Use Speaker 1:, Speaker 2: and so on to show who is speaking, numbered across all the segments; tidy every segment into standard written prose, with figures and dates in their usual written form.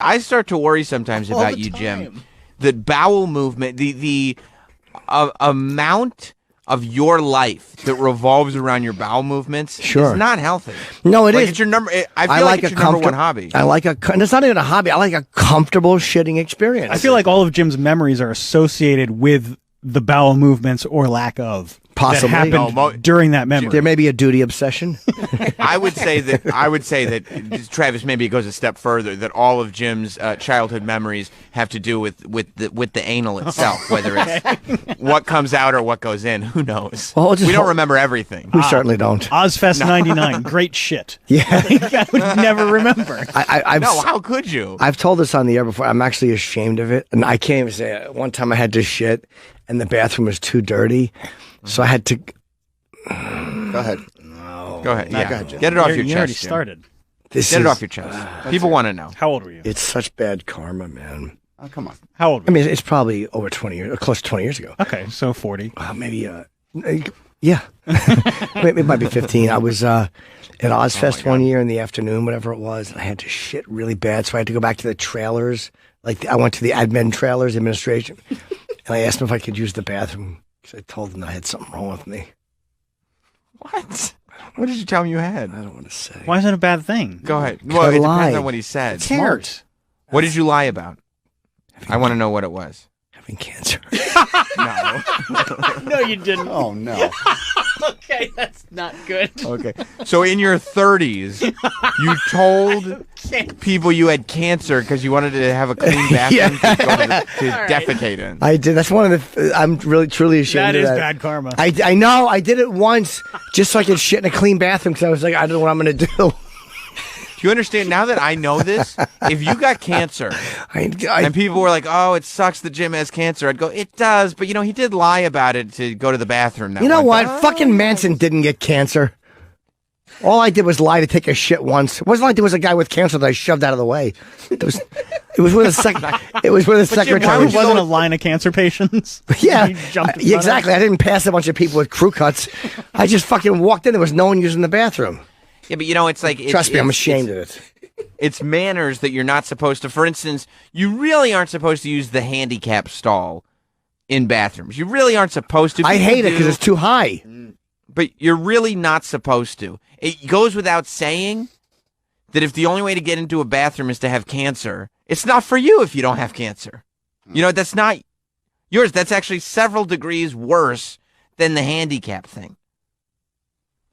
Speaker 1: I start to worry sometimes about you, Jim. That bowel movement, the amount of your life that revolves around your bowel movements is not healthy.
Speaker 2: No, it is.
Speaker 1: It's your number. I feel like it's your number one hobby.
Speaker 2: I like and it's not even a hobby. I like a comfortable shitting experience.
Speaker 3: I feel like all of Jim's memories are associated with the bowel movements or lack of.
Speaker 2: Possibly
Speaker 3: that happened during that memory.
Speaker 2: There may be a duty obsession.
Speaker 1: I would say that Travis, maybe it goes a step further, that all of Jim's childhood memories have to do with the anal itself, whether it's what comes out or what goes in. Who knows?
Speaker 2: Well,
Speaker 1: we don't remember everything.
Speaker 2: We certainly don't.
Speaker 3: Ozfest '99, great shit.
Speaker 2: Yeah,
Speaker 3: I would never remember.
Speaker 1: No, how could you?
Speaker 2: I've told this on the air before. I'm actually ashamed of it, and I can't even say it. One time I had to shit, and the bathroom was too dirty. So I had to.
Speaker 4: Go ahead.
Speaker 1: No. Go ahead. Yeah.
Speaker 4: Go ahead, Jim.
Speaker 1: Get it off your chest.
Speaker 3: You already
Speaker 1: Jim.
Speaker 3: started.
Speaker 1: Get it off your chest. People want to know.
Speaker 3: How old were you?
Speaker 2: It's such bad karma, man.
Speaker 4: Oh, come on.
Speaker 3: How old were
Speaker 2: you? I mean, it's probably over 20 years, or close to 20 years ago.
Speaker 3: Okay, so 40.
Speaker 2: Maybe, yeah. It might be 15. I was at Ozfest one year in the afternoon, whatever it was. And I had to shit really bad, so I had to go back to the trailers. Like, I went to the admin trailers, administration, and I asked them if I could use the bathroom. I told them I had something wrong with me.
Speaker 1: What? What did you tell him you had?
Speaker 2: I don't want to say.
Speaker 3: Why is that a bad thing?
Speaker 1: Go ahead. Well, it depends on what he said.
Speaker 3: Smart.
Speaker 1: What did you lie about? I want to know what it was.
Speaker 2: Having cancer.
Speaker 1: No.
Speaker 3: No, you didn't.
Speaker 4: Oh, no.
Speaker 3: Okay, that's not good.
Speaker 1: Okay. So in your 30s, you told people you had cancer because you wanted to have a clean bathroom to defecate in.
Speaker 2: I did. That's one of the. I'm really truly ashamed of that.
Speaker 3: That is bad karma.
Speaker 2: I know. I did it once just so I could shit in a clean bathroom because I was like, I don't know what I'm going to do.
Speaker 1: Do you understand now that I know this? If you got cancer and people were like, "Oh, it sucks that Jim has cancer," I'd go, "It does," but he did lie about it to go to the bathroom.
Speaker 2: You know what? Fucking Manson didn't get cancer. All I did was lie to take a shit once. It wasn't like there was a guy with cancer that I shoved out of the way. It was with a It was with a secretary.
Speaker 3: Why wasn't a line of cancer patients?
Speaker 2: Yeah, exactly. I didn't pass a bunch of people with crew cuts. I just fucking walked in. There was no one using the bathroom.
Speaker 1: Yeah, but it's like...
Speaker 2: Trust me, I'm ashamed of it.
Speaker 1: It's manners that you're not supposed to... For instance, you really aren't supposed to use the handicap stall in bathrooms. You really aren't supposed to.
Speaker 2: I hate it because it's too high.
Speaker 1: But you're really not supposed to. It goes without saying that if the only way to get into a bathroom is to have cancer, it's not for you if you don't have cancer. That's not yours. That's actually several degrees worse than the handicap thing.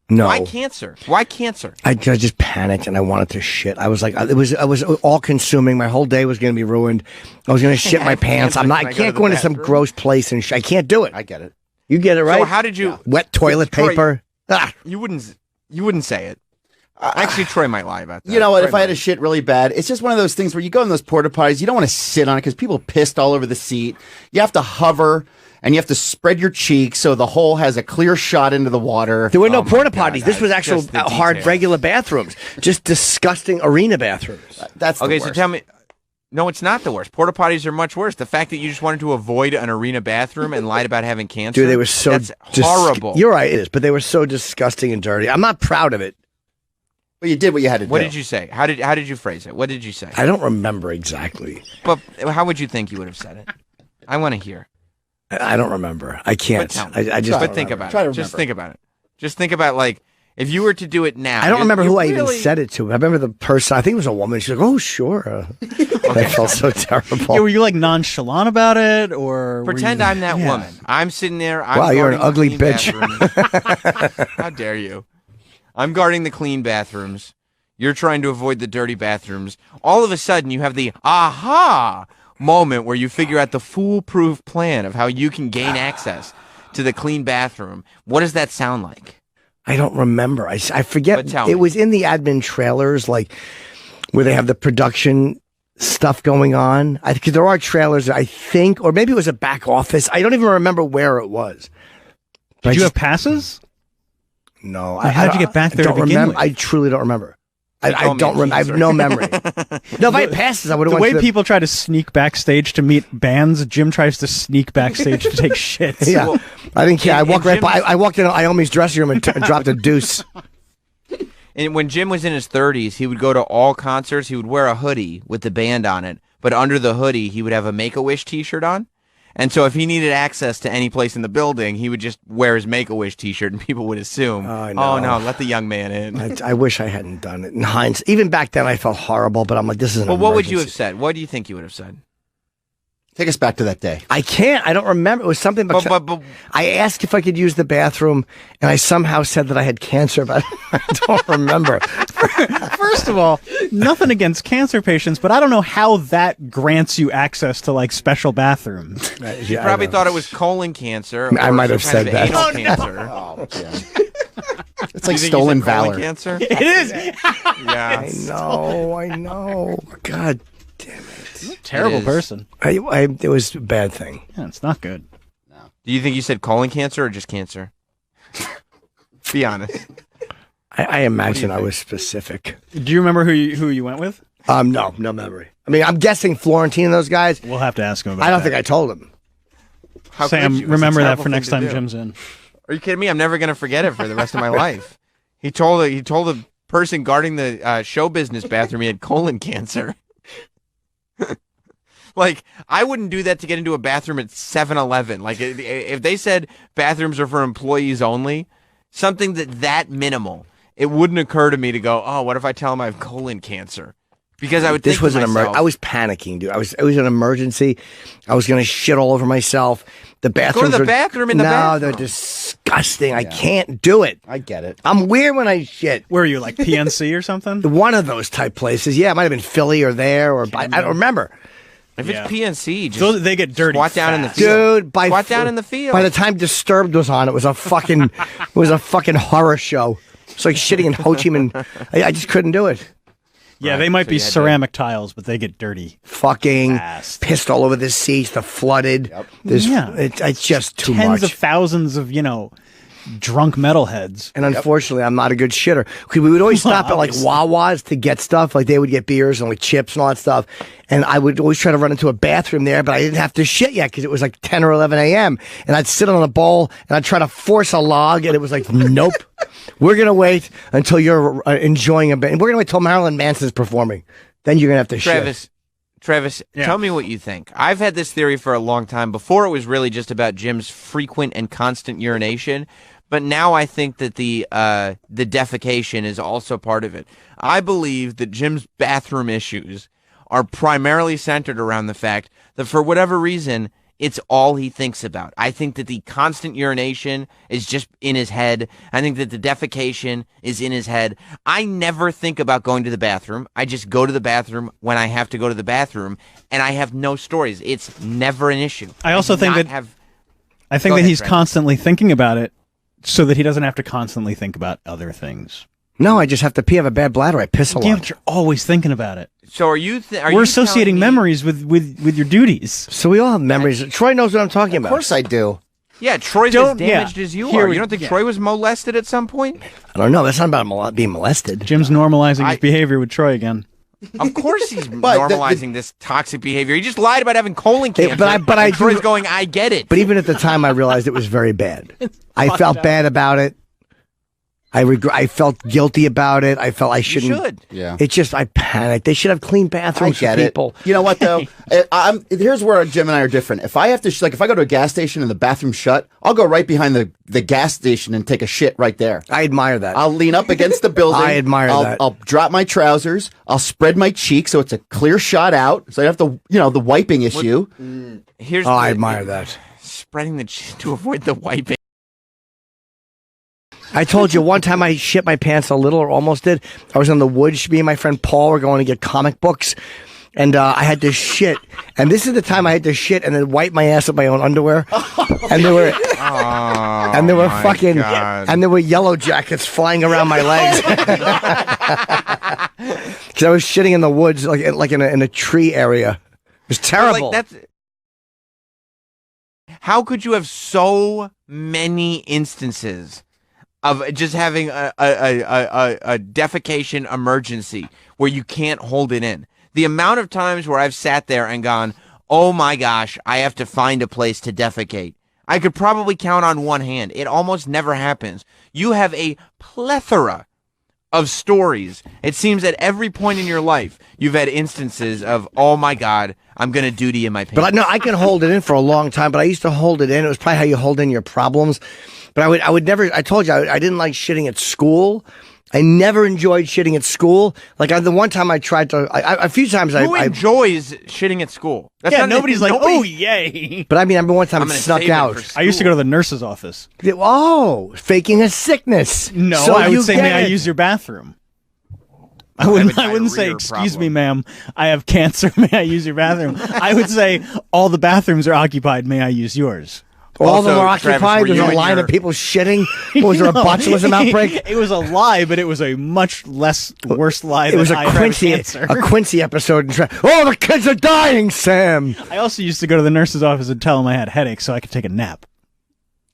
Speaker 2: No.
Speaker 1: Why cancer? Why cancer?
Speaker 2: I just panicked and I wanted to shit. I was like, I was all consuming. My whole day was going to be ruined. I was going to shit my pants. I can't go into some gross place and I can't do it.
Speaker 4: I get it.
Speaker 2: You get it, right?
Speaker 1: So how did you...
Speaker 2: Wet toilet paper.
Speaker 1: You wouldn't say it. Actually, Troy might lie about that.
Speaker 4: You know what? If I had a shit really bad, it's just one of those things where you go in those porta potties, you don't want to sit on it because people pissed all over the seat. You have to hover. And you have to spread your cheeks so the hole has a clear shot into the water.
Speaker 2: There were no porta potties. This was actual hard, regular bathrooms. Just disgusting arena bathrooms.
Speaker 4: That's the
Speaker 1: okay.
Speaker 4: worst.
Speaker 1: So tell me, no, it's not the worst. Porta potties are much worse. The fact that you just wanted to avoid an arena bathroom and lied about having cancer.
Speaker 2: Dude, they were so
Speaker 1: horrible.
Speaker 2: You're right, it is, but they were so disgusting and dirty. I'm not proud of it.
Speaker 4: But you did what you had to do.
Speaker 1: What did you say? How did you phrase it? What did you say?
Speaker 2: I don't remember exactly.
Speaker 1: But how would you think you would have said it? I want to hear.
Speaker 2: I don't remember. I can't. I just.
Speaker 1: But think about it. Just think about it. Just think about if you were to do it now.
Speaker 2: I don't remember who I even said it to. I remember the person. I think it was a woman. She's like, "Oh, sure." I felt so terrible.
Speaker 3: Yeah, were you nonchalant about it, or
Speaker 1: pretend I'm that woman? I'm sitting there.
Speaker 2: Wow, you're an ugly bitch.
Speaker 1: How dare you? I'm guarding the clean bathrooms. You're trying to avoid the dirty bathrooms. All of a sudden, you have the aha moment where you figure out the foolproof plan of how you can gain access to the clean bathroom. What does that sound like?
Speaker 2: I don't remember. I forget. It was in the admin trailers, where they have the production stuff going on. Because there are trailers, I think, or maybe it was a back office. I don't even remember where it was.
Speaker 3: Did you have passes?
Speaker 2: No.
Speaker 3: How did you get back there to begin with?
Speaker 2: I truly don't remember. I don't remember. I have no memory. No, if I had passes, I would have went to
Speaker 3: the way people try to sneak backstage to meet bands, Jim tries to sneak backstage to take shits.
Speaker 2: Yeah. Well, I didn't care. I walked right by. I walked in Iomi's dressing room and dropped a deuce.
Speaker 1: And when Jim was in his 30s, he would go to all concerts. He would wear a hoodie with the band on it, but under the hoodie, he would have a Make-A-Wish T-shirt on. And so if he needed access to any place in the building, he would just wear his Make-A-Wish T-shirt, and people would assume, oh, no, let the young man in.
Speaker 2: I wish I hadn't done it. In hindsight, even back then, I felt horrible, but I'm like, this is an
Speaker 1: Well, what would you
Speaker 2: emergency.
Speaker 1: have said? What do you think you would have said?
Speaker 4: Take us back to that day.
Speaker 2: I can't. I don't remember. It was something.
Speaker 1: But
Speaker 2: I asked if I could use the bathroom, and I somehow said that I had cancer, but I don't remember.
Speaker 3: First of all, nothing against cancer patients, but I don't know how that grants you access to like special bathrooms.
Speaker 1: you probably thought it was colon cancer.
Speaker 2: I
Speaker 1: or
Speaker 2: might have
Speaker 1: some kind
Speaker 2: said
Speaker 1: of
Speaker 2: that.
Speaker 1: anal cancer.
Speaker 4: It's like
Speaker 1: You think you
Speaker 4: stolen
Speaker 1: said colon
Speaker 4: valor.
Speaker 1: Cancer?
Speaker 3: It is.
Speaker 1: Yeah.
Speaker 2: I know. God damn it.
Speaker 3: Terrible
Speaker 1: It is.
Speaker 3: person.
Speaker 2: It was a bad thing.
Speaker 3: Yeah, it's not good.
Speaker 1: Do you think you said colon cancer or just cancer? Be honest.
Speaker 2: I imagine I
Speaker 1: think?
Speaker 2: was specific.
Speaker 3: Do you remember who you went with?
Speaker 2: No memory. I mean, I'm guessing Florentine and those guys.
Speaker 3: We'll have to ask him about
Speaker 2: I don't
Speaker 3: that.
Speaker 2: think I told him.
Speaker 1: How
Speaker 3: Sam,
Speaker 1: could you? It's a
Speaker 3: remember that
Speaker 1: terrible
Speaker 3: for
Speaker 1: thing
Speaker 3: next
Speaker 1: to
Speaker 3: time
Speaker 1: do.
Speaker 3: Jim's in.
Speaker 1: Are you kidding me? I'm never going to forget it for the rest of my life. He told a person guarding the show business bathroom he had colon cancer. Like, I wouldn't do that to get into a bathroom at 7-Eleven. Like, if they said bathrooms are for employees only, something that minimal, it wouldn't occur to me to go, oh, what if I tell them I have colon cancer? Because I would
Speaker 2: This
Speaker 1: think
Speaker 2: was
Speaker 1: to
Speaker 2: an
Speaker 1: myself,
Speaker 2: I was panicking, dude. It was an emergency. I was going to shit all over myself. The bathrooms
Speaker 1: the
Speaker 2: are-
Speaker 1: bathroom in the
Speaker 2: no,
Speaker 1: bathroom.
Speaker 2: they're disgusting. I can't do it.
Speaker 4: I get it.
Speaker 2: I'm weird when I shit.
Speaker 3: Where are you, like PNC or something?
Speaker 2: One of those type places. Yeah, it might have been Philly or there, or I don't remember.
Speaker 1: if
Speaker 3: Yeah.
Speaker 1: it's PNC, just
Speaker 3: So they get dirty.
Speaker 1: squat down in the
Speaker 3: fast.
Speaker 1: field.
Speaker 2: Dude,
Speaker 1: Squat down in the field.
Speaker 2: By the time Disturbed was on, it was a fucking horror show. It's like shitting in Ho Chi Minh. I just couldn't do it.
Speaker 3: Yeah,
Speaker 1: Right,
Speaker 3: they might
Speaker 1: so
Speaker 3: be
Speaker 1: you had to-
Speaker 3: ceramic tiles, but they get dirty.
Speaker 2: Fucking
Speaker 3: Fast.
Speaker 2: pissed all over the seats, the flooded. There's,
Speaker 3: Yeah.
Speaker 2: it's just too
Speaker 3: Tens
Speaker 2: much.
Speaker 3: of thousands of, drunk metalheads.
Speaker 2: And unfortunately, I'm not a good shitter. 'Cause we would always stop at like
Speaker 3: Obviously.
Speaker 2: Wawa's to get stuff. Like they would get beers and like chips and all that stuff. And I would always try to run into a bathroom there, but I didn't have to shit yet because it was like 10 or 11 a.m. And I'd sit on a bowl and I'd try to force a log, and it was like, nope. We're going to wait until you're enjoying a bit. And we're going to wait till Marilyn Manson's performing. Then you're going to have to shit.
Speaker 1: Travis,
Speaker 3: Yeah.
Speaker 1: tell me what you think. I've had this theory for a long time. Before, it was really just about Jim's frequent and constant urination. But now I think that the defecation is also part of it. I believe that Jim's bathroom issues are primarily centered around the fact that for whatever reason, it's all he thinks about. I think that the constant urination is just in his head. I think that the defecation is in his head. I never think about going to the bathroom. I just go to the bathroom when I have to go to the bathroom, and I have no stories. It's never an issue.
Speaker 3: I also
Speaker 1: do
Speaker 3: think
Speaker 1: not
Speaker 3: that-
Speaker 1: have.
Speaker 3: I think
Speaker 1: Go
Speaker 3: that
Speaker 1: ahead,
Speaker 3: he's
Speaker 1: Travis.
Speaker 3: constantly thinking about it so that he doesn't have to constantly think about other things.
Speaker 2: No, I just have to pee. I have a bad bladder. I piss a
Speaker 3: Yeah,
Speaker 2: lot.
Speaker 3: but you're always thinking about it.
Speaker 1: So are you? Are
Speaker 3: We're
Speaker 1: you
Speaker 3: associating
Speaker 1: telling me-
Speaker 3: memories with your duties.
Speaker 2: So we all have memories. Troy knows what I'm talking
Speaker 4: Of
Speaker 2: about.
Speaker 4: course I do.
Speaker 1: Yeah, Troy's as
Speaker 3: Don't-
Speaker 1: damaged
Speaker 3: yeah.
Speaker 1: as you
Speaker 3: Here
Speaker 1: are.
Speaker 3: we-
Speaker 1: You don't think
Speaker 3: yeah.
Speaker 1: Troy was molested at some point?
Speaker 2: I don't know. That's not about being molested.
Speaker 3: Jim's normalizing his
Speaker 1: I-
Speaker 3: behavior with Troy again.
Speaker 1: Of course he's
Speaker 4: But the-
Speaker 1: normalizing this toxic behavior. He just lied about having colon
Speaker 2: Hey,
Speaker 1: cancer.
Speaker 2: but I
Speaker 1: and Troy's
Speaker 2: do-
Speaker 1: going, I get it.
Speaker 2: But even at the time, I realized it was very bad. I felt bad about it. I felt guilty about it. I felt I
Speaker 1: you
Speaker 2: shouldn't.
Speaker 1: should.
Speaker 4: Yeah.
Speaker 2: It's just I panicked. They should have clean
Speaker 4: I
Speaker 2: bathrooms
Speaker 4: get
Speaker 2: for
Speaker 4: it.
Speaker 2: people.
Speaker 4: You know what though? Here's where Jim and I are different. If I have to, if I go to a gas station and the bathroom's shut, I'll go right behind the gas station and take a shit right there.
Speaker 2: I admire that.
Speaker 4: I'll lean up against the building.
Speaker 2: I admire that.
Speaker 4: I'll drop my trousers. I'll spread my cheek so it's a clear shot out. So I have to, the wiping issue.
Speaker 1: Here's
Speaker 2: I
Speaker 1: the-
Speaker 2: admire that.
Speaker 1: Spreading to avoid the wiping.
Speaker 2: I told you one time I shit my pants a little, or almost did. I was in the woods. Me and my friend Paul were going to get comic books, and I had to shit. And this is the time I had to shit and then wipe my ass with my own underwear. And there were and there were
Speaker 1: my
Speaker 2: fucking
Speaker 1: God.
Speaker 2: and there were yellow jackets flying around my legs because I was shitting in the woods, like in a tree area. It was terrible.
Speaker 1: Like, that's. How could you have so many instances of just having a defecation emergency where you can't hold it in? The amount of times where I've sat there and gone, oh my gosh, I have to find a place to defecate. I could probably count on one hand. It almost never happens. You have a plethora of stories. It seems at every point in your life, you've had instances of, oh my God, I'm going to duty in my pants.
Speaker 2: But I can hold it in for a long time, but I used to hold it in. It was probably how you hold in your problems. But I would never, I told you, I didn't like shitting at school. I never enjoyed shitting at school. Like the one time I tried to, a few times
Speaker 1: Who enjoys shitting at school? That's not,
Speaker 3: nobody's like, oh, yay.
Speaker 2: But I mean, I remember one time
Speaker 1: I'm
Speaker 2: it
Speaker 1: gonna
Speaker 2: snuck
Speaker 1: save it
Speaker 2: out.
Speaker 1: for
Speaker 3: I used to go to the nurse's office.
Speaker 2: Oh, faking a sickness.
Speaker 3: No,
Speaker 2: So
Speaker 3: I
Speaker 2: you
Speaker 3: would say,
Speaker 2: get
Speaker 3: may I
Speaker 2: it.
Speaker 3: use your bathroom? I
Speaker 1: have a
Speaker 3: wouldn't say,
Speaker 1: diarrhea
Speaker 3: excuse me,
Speaker 1: problem.
Speaker 3: ma'am, I have cancer. May I use your bathroom? I would say, all the bathrooms are occupied. May I use yours?
Speaker 2: All of them
Speaker 1: Also,
Speaker 2: are
Speaker 1: Travis,
Speaker 2: occupied.
Speaker 1: were
Speaker 2: There's
Speaker 1: you
Speaker 2: a
Speaker 1: in
Speaker 2: line
Speaker 1: your-
Speaker 2: of people shitting. Was there a botulism outbreak?
Speaker 3: It was a lie, but it was a much less worse lie
Speaker 2: It
Speaker 3: than
Speaker 2: was
Speaker 3: I
Speaker 2: a
Speaker 3: have
Speaker 2: Quincy,
Speaker 3: cancer.
Speaker 2: a Quincy episode. Oh, the kids are dying, Sam.
Speaker 3: I also used to go to the nurse's office and tell him I had headaches so I could take a nap.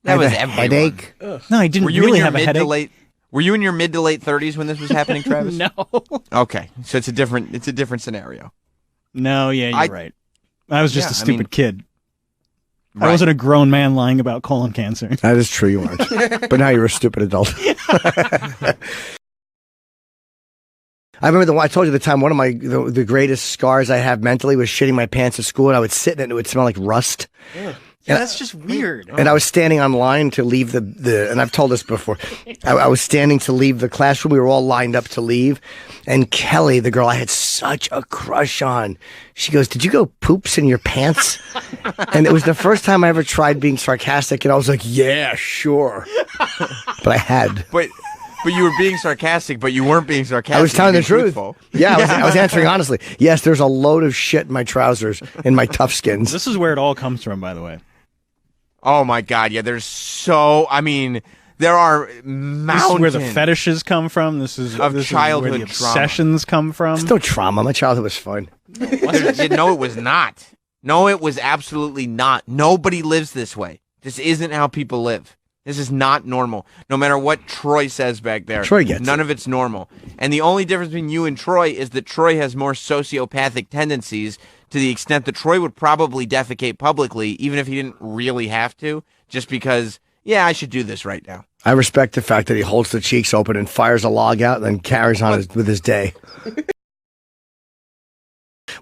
Speaker 1: That was
Speaker 2: I have a
Speaker 1: everyone.
Speaker 2: headache.
Speaker 3: No, I didn't
Speaker 1: Were you
Speaker 3: really
Speaker 1: in your
Speaker 3: have a
Speaker 1: mid to
Speaker 3: headache.
Speaker 1: late? Were you in your mid to late 30s when this was happening, Travis?
Speaker 3: No.
Speaker 1: Okay, so it's a different scenario.
Speaker 3: No, yeah, you're right. I was just
Speaker 1: Yeah,
Speaker 3: a stupid
Speaker 1: I mean-
Speaker 3: kid.
Speaker 1: Right.
Speaker 3: I wasn't a grown man lying about colon cancer.
Speaker 2: That is true, you weren't. But now you're a stupid adult. I remember I told you the time one of the greatest scars I have mentally was shitting my pants at school, and I would sit in it and it would smell like rust.
Speaker 3: Yeah, that's just weird.
Speaker 2: And I was standing on line to leave the and I've told this before. I was standing to leave the classroom. We were all lined up to leave. And Kelly, the girl I had such a crush on, she goes, "Did you go poops in your pants?" And it was the first time I ever tried being sarcastic, and I was like, "Yeah, sure." But I had.
Speaker 1: But you were being sarcastic, but you weren't being sarcastic.
Speaker 2: I was telling
Speaker 1: you
Speaker 2: the
Speaker 1: were being
Speaker 2: truth.
Speaker 1: truthful.
Speaker 2: Yeah, I was answering honestly. Yes, there's a load of shit in my trousers, in my tough skins.
Speaker 3: This is where it all comes from, by the way.
Speaker 1: Oh my God! Yeah, I mean, there are mountains.
Speaker 3: This is where the fetishes come from. This is
Speaker 1: Of
Speaker 3: this
Speaker 1: childhood
Speaker 3: is where the
Speaker 1: trauma.
Speaker 3: obsessions come from.
Speaker 2: It's no trauma. My childhood was fun.
Speaker 1: No, it was not. No, it was absolutely not. Nobody lives this way. This isn't how people live. This is not normal. No matter what Troy says back there,
Speaker 2: Troy gets
Speaker 1: none of it's normal. And the only difference between you and Troy is that Troy has more sociopathic tendencies, to the extent that Troy would probably defecate publicly, even if he didn't really have to, just because, yeah, I should do this right now.
Speaker 2: I respect the fact that he holds the cheeks open and fires a log out and then carries on with his day.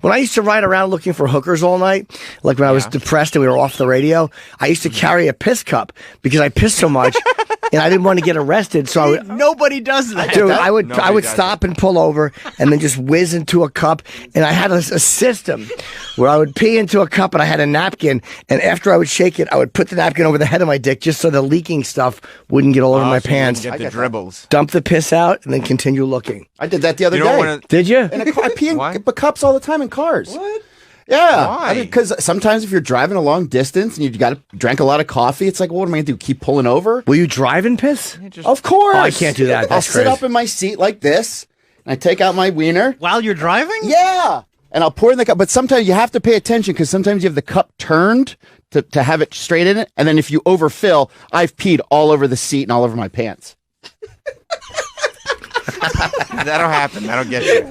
Speaker 2: When I used to ride around looking for hookers all night, like when I was depressed and we were off the radio, I used to carry a piss cup because I pissed so much and I didn't want to get arrested. So I would,
Speaker 3: Nobody does that.
Speaker 2: dude, I would
Speaker 1: Nobody does
Speaker 2: stop and pull over and then just whiz into a cup. And I had a system where I would pee into a cup and I had a napkin. And after I would shake it, I would put the napkin over the head of my dick just so the leaking stuff wouldn't get all over my
Speaker 1: So you didn't
Speaker 2: pants.
Speaker 1: Get the
Speaker 4: get that.
Speaker 1: dribbles.
Speaker 2: Dump the piss out and then continue looking.
Speaker 4: I did that the other
Speaker 1: You don't
Speaker 4: day.
Speaker 1: want to.
Speaker 2: Did you?
Speaker 4: In a car, I pee in
Speaker 1: Why?
Speaker 4: cups all the time in cars.
Speaker 1: What?
Speaker 4: Yeah.
Speaker 1: Why?
Speaker 4: Because sometimes if you're driving a long distance and you got to drank a lot of coffee, it's like, well, what am I going to do? Keep pulling over?
Speaker 2: Will you drive and piss?
Speaker 4: Of course.
Speaker 2: Oh, I can't do that.
Speaker 4: I'll
Speaker 2: That's
Speaker 4: sit
Speaker 2: crazy.
Speaker 4: up in my seat like this, and I take out my wiener.
Speaker 3: While you're driving?
Speaker 4: Yeah. And I'll pour in the cup. But sometimes you have to pay attention because sometimes you have the cup turned to have it straight in it. And then if you overfill, I've peed all over the seat and all over my pants.
Speaker 1: That'll happen. That'll get you.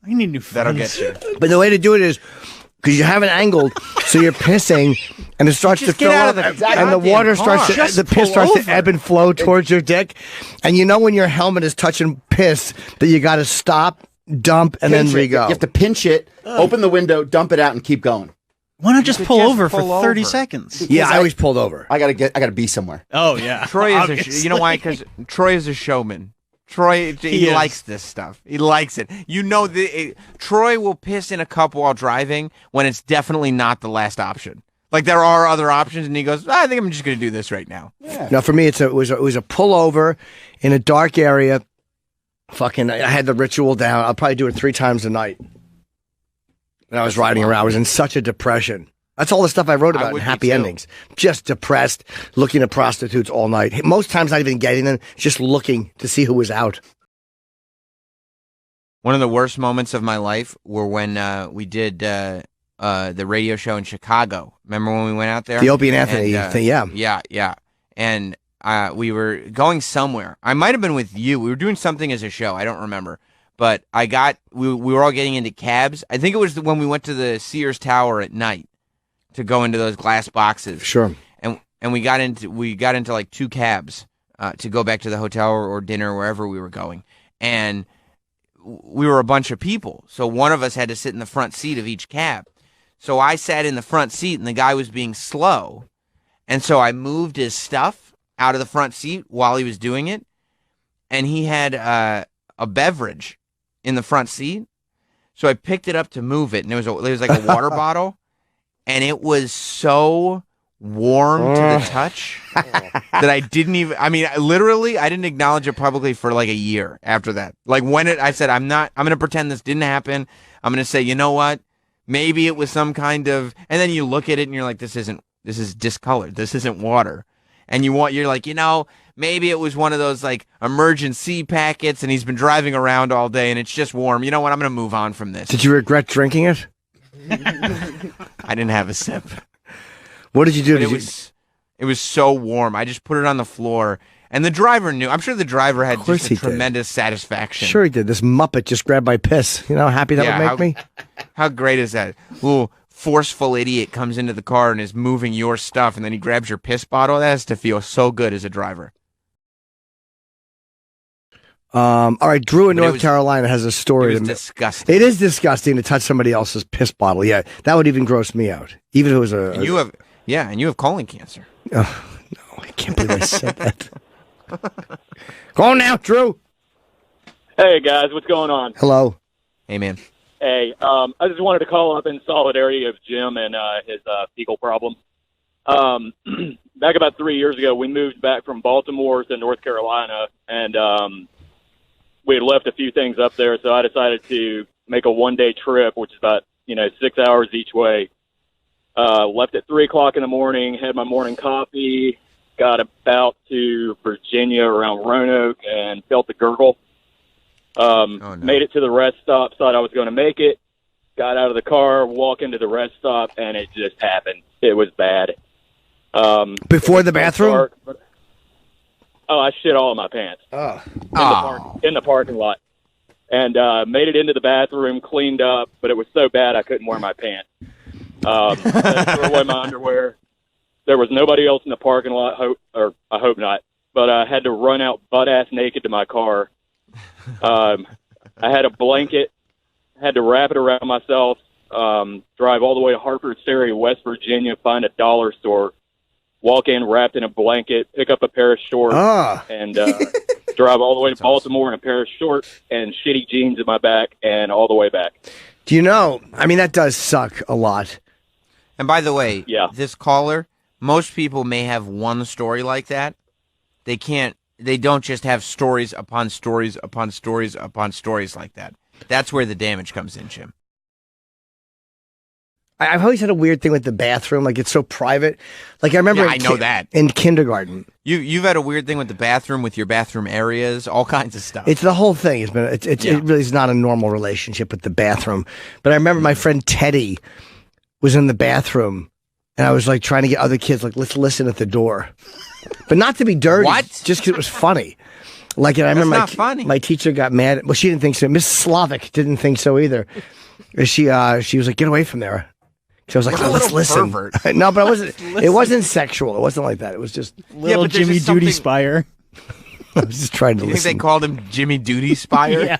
Speaker 3: I need new
Speaker 1: That'll
Speaker 3: friends.
Speaker 1: get you.
Speaker 2: But the way to do it is because you have it angled, so you're pissing, and it starts
Speaker 1: Just
Speaker 2: to
Speaker 1: get
Speaker 2: fill
Speaker 1: out
Speaker 2: up,
Speaker 1: of the
Speaker 2: and the
Speaker 1: goddamn
Speaker 2: water
Speaker 1: car.
Speaker 2: starts to,
Speaker 3: Just
Speaker 2: the piss
Speaker 3: pull
Speaker 2: starts
Speaker 3: over.
Speaker 2: to ebb and flow towards your dick, and you know when your helmet is touching piss that you got to stop, dump, and then
Speaker 4: Pinch it.
Speaker 2: re-go.
Speaker 4: You have to pinch it, open the window, dump it out, and keep going.
Speaker 3: Why not just
Speaker 1: could
Speaker 3: pull
Speaker 1: just
Speaker 3: over
Speaker 1: pull
Speaker 3: for 30
Speaker 1: over.
Speaker 3: seconds?
Speaker 2: Yeah,
Speaker 4: Because
Speaker 2: I always pulled over.
Speaker 4: I gotta be somewhere.
Speaker 3: Oh, yeah.
Speaker 1: Troy is
Speaker 3: Obviously.
Speaker 1: you know why? Because Troy is a showman. Troy, he
Speaker 3: is.
Speaker 1: likes this stuff. He likes it. You know, Troy will piss in a cup while driving when it's definitely not the last option. Like there are other options, and he goes, I think I'm just going to do this right now.
Speaker 2: Now, for me, it was a pullover in a dark area. Fucking, I had the ritual down. I'll probably do it 3 times a night. When I was riding around, I was in such a depression. That's all the stuff I wrote
Speaker 1: I
Speaker 2: about in
Speaker 1: would be
Speaker 2: Happy
Speaker 1: too.
Speaker 2: Endings. Just depressed, looking at prostitutes all night. Most times not even getting them, just looking to see who was out.
Speaker 1: One of the worst moments of my life were when we did the radio show in Chicago. Remember when we went out there?
Speaker 2: The Opie and Anthony thing, yeah.
Speaker 1: Yeah. And we were going somewhere. I might have been with you. We were doing something as a show. I don't remember. But we were all getting into cabs. I think it was when we went to the Sears Tower at night to go into those glass boxes.
Speaker 2: Sure.
Speaker 1: And we got into like 2 cabs to go back to the hotel or dinner or wherever we were going. and we were a bunch of people. So one of us had to sit in the front seat of each cab. So I sat in the front seat, and the guy was being slow. And so I moved his stuff out of the front seat while he was doing it. And he had a beverage in the front seat. So I picked it up to move it, and there was like a water bottle. And it was so warm to the touch that I didn't even, I mean, literally, I didn't acknowledge it publicly for like a year after that. Like I said, I'm going to pretend this didn't happen. I'm going to say, you know what? Maybe it was some kind of, and then you look at it and you're like, this is discolored. This isn't water. And you're like, maybe it was one of those like emergency packets and he's been driving around all day and it's just warm. You know what? I'm going to move on from this.
Speaker 2: Did you regret drinking it?
Speaker 1: I didn't have a sip.
Speaker 2: What did you do?
Speaker 1: It was so warm. I just put it on the floor, and the driver knew. I'm sure the driver had just a tremendous satisfaction.
Speaker 2: Sure he did. This Muppet just grabbed my piss. You know how happy that would make me?
Speaker 1: How great is that? Little forceful idiot comes into the car and is moving your stuff, and then he grabs your piss bottle. That has to feel so good as a driver.
Speaker 2: All right, Drew in North Carolina has a story.
Speaker 1: It was disgusting.
Speaker 2: It is disgusting to touch somebody else's piss bottle. Yeah, that would even gross me out. Even if it was
Speaker 1: and you have colon cancer.
Speaker 2: Oh, no, I can't believe I said that. Go on now, Drew.
Speaker 5: Hey, guys, what's going on?
Speaker 2: Hello.
Speaker 1: Hey, man.
Speaker 5: Hey, I just wanted to call up in solidarity of Jim and his fecal problem. Back about 3 years ago, we moved back from Baltimore to North Carolina, and we had left a few things up there, so I decided to make a one-day trip, which is about 6 hours each way. Left at 3 o'clock in the morning, had my morning coffee, got about to Virginia around Roanoke, and felt the gurgle. Made it to the rest stop, thought I was going to make it, got out of the car, walk into the rest stop, and it just happened. It was bad.
Speaker 2: Before the bathroom?
Speaker 5: Dark, I shit all in my pants. In the parking lot. And made it into the bathroom, cleaned up, but it was so bad I couldn't wear my pants. Threw away my underwear. There was nobody else in the parking lot, I hope not. But I had to run out butt-ass naked to my car. I had a blanket, had to wrap it around myself, drive all the way to Harper's Ferry, West Virginia, find a dollar store, walk in wrapped in a blanket, pick up a pair of shorts, and drive all the way to Baltimore in a pair of shorts and shitty jeans in my back and all the way back.
Speaker 2: Do you know, I mean, that does suck a lot.
Speaker 1: And by the way, this caller, most people may have one story like that. They don't just have stories upon stories upon stories upon stories like that. That's where the damage comes in, Jim.
Speaker 2: I've always had a weird thing with the bathroom. Like, it's so private. Like, I remember
Speaker 1: I know that.
Speaker 2: In kindergarten.
Speaker 1: You've had a weird thing with the bathroom, with your bathroom areas, all kinds of stuff.
Speaker 2: It's the whole thing. It really is not a normal relationship with the bathroom. But I remember my friend Teddy was in the bathroom, and I was like trying to get other kids, like, let's listen at the door. But not to be dirty.
Speaker 1: What?
Speaker 2: Just because it was funny. Like, and I remember my teacher got mad. Well, she didn't think so. Miss Slavic didn't think so either. She was like, get away from there. So I was like, let's listen. No, but it wasn't sexual. It wasn't like that. It was just
Speaker 3: little Jimmy Duty Spire.
Speaker 2: I was just trying to
Speaker 1: you
Speaker 2: listen.
Speaker 1: think they called him Jimmy Duty Spire?
Speaker 3: Yeah.